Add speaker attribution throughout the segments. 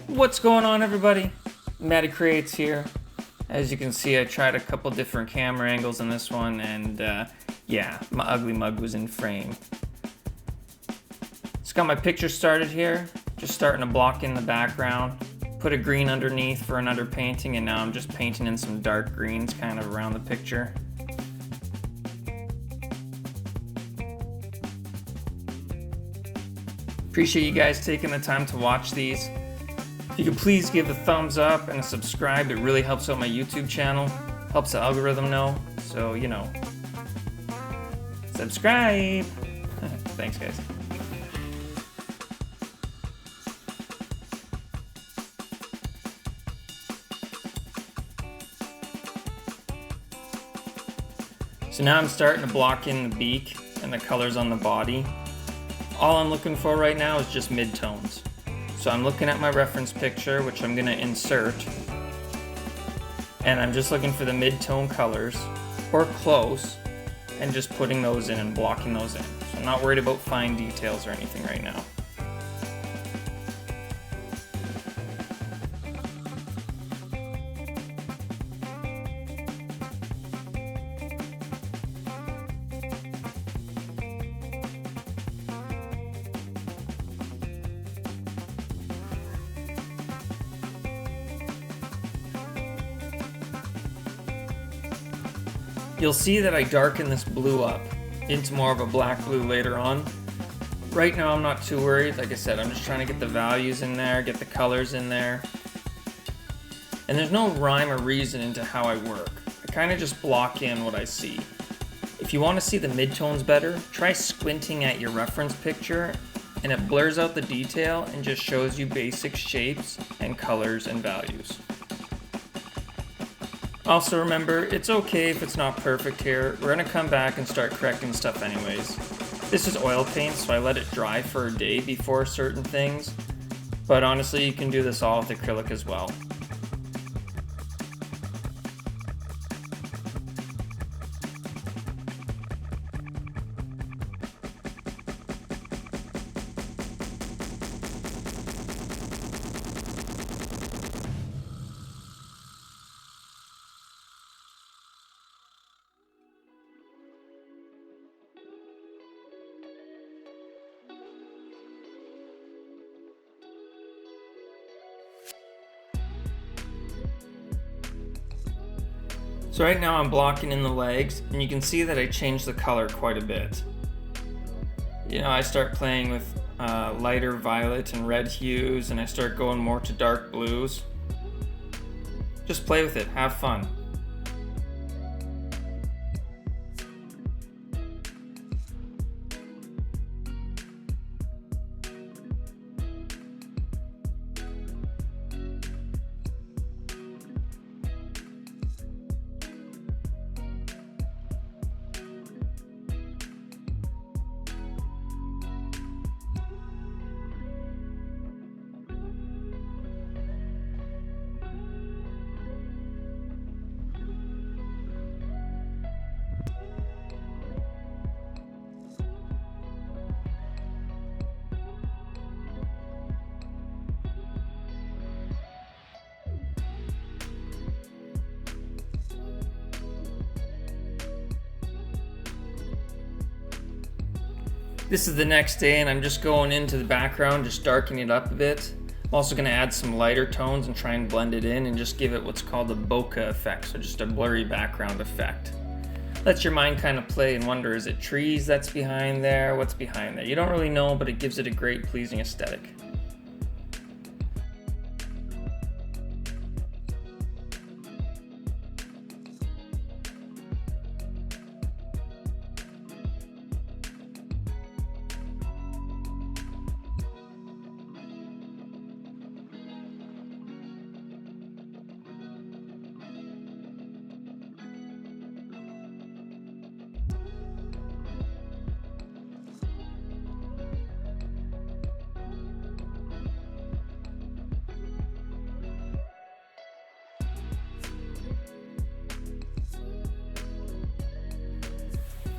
Speaker 1: What's going on, everybody? Mattie Creates here. As you can see, I tried a couple different camera angles in this one, and yeah, my ugly mug was in frame. Just got my picture started here, just starting to block in the background. Put a green underneath for an underpainting, and now I'm just painting in some dark greens kind of around the picture. Appreciate you guys taking the time to watch these. If you could please give a thumbs up and a subscribe, it really helps out my YouTube channel, helps the algorithm know, so you know. Subscribe! Thanks, guys. So now I'm starting to block in the beak and the colors on the body. All I'm looking for right now is just mid-tones. So I'm looking at my reference picture, which I'm gonna insert, and I'm just looking for the mid-tone colors, or close, and just putting those in and blocking those in. So I'm not worried about fine details or anything right now. You'll see that I darken this blue up into more of a black blue later on. Right now I'm not too worried. Like I said, I'm just trying to get the values in there, get the colors in there. And there's no rhyme or reason into how I work. I kind of just block in what I see. If you want to see the midtones better, try squinting at your reference picture, and it blurs out the detail and just shows you basic shapes and colors and values. Also remember, it's okay if it's not perfect here. We're gonna come back and start correcting stuff anyways. This is oil paint, so I let it dry for a day before certain things. But honestly, you can do this all with acrylic as well. So right now I'm blocking in the legs, and you can see that I changed the color quite a bit. You know, I start playing with lighter violet and red hues, and I start going more to dark blues. Just play with it, have fun. This is the next day, and I'm just going into the background, just darkening it up a bit. I'm also going to add some lighter tones and try and blend it in and just give it what's called a bokeh effect, so just a blurry background effect. Lets your mind kind of play and wonder, is it trees that's behind there? What's behind there? You don't really know, but it gives it a great, pleasing aesthetic.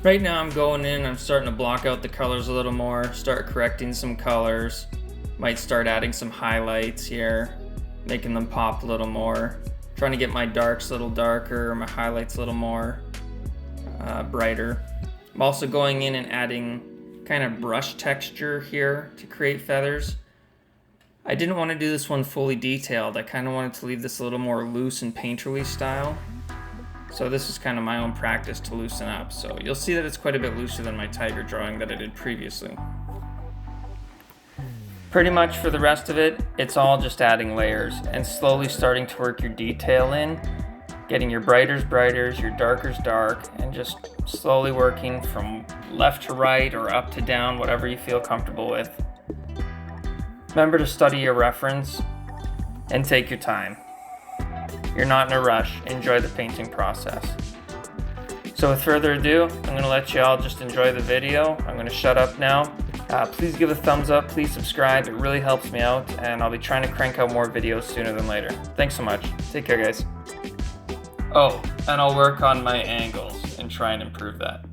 Speaker 1: Right now I'm going in, I'm starting to block out the colors a little more, start correcting some colors, Might start adding some highlights here, making them pop a little more. Trying to get my darks a little darker, my highlights a little more brighter. I'm also going in and adding kind of brush texture here to create feathers. I didn't want to do this one fully detailed. I kind of wanted to leave this a little more loose and painterly style. So this is kind of my own practice to loosen up. So you'll see that it's quite a bit looser than my tiger drawing that I did previously. Pretty much for the rest of it, it's all just adding layers and slowly starting to work your detail in, getting your brighters brighters, your darkers dark, and just slowly working from left to right or up to down, whatever you feel comfortable with. Remember to study your reference and take your time. You're not in a rush. Enjoy the painting process. So with further ado, I'm going to let you all just enjoy the video. I'm going to shut up now. Please give a thumbs up, please subscribe, it really helps me out, and I'll be trying to crank out more videos sooner than later. Thanks so much. Take care, guys. Oh, and I'll work on my angles and try and improve that.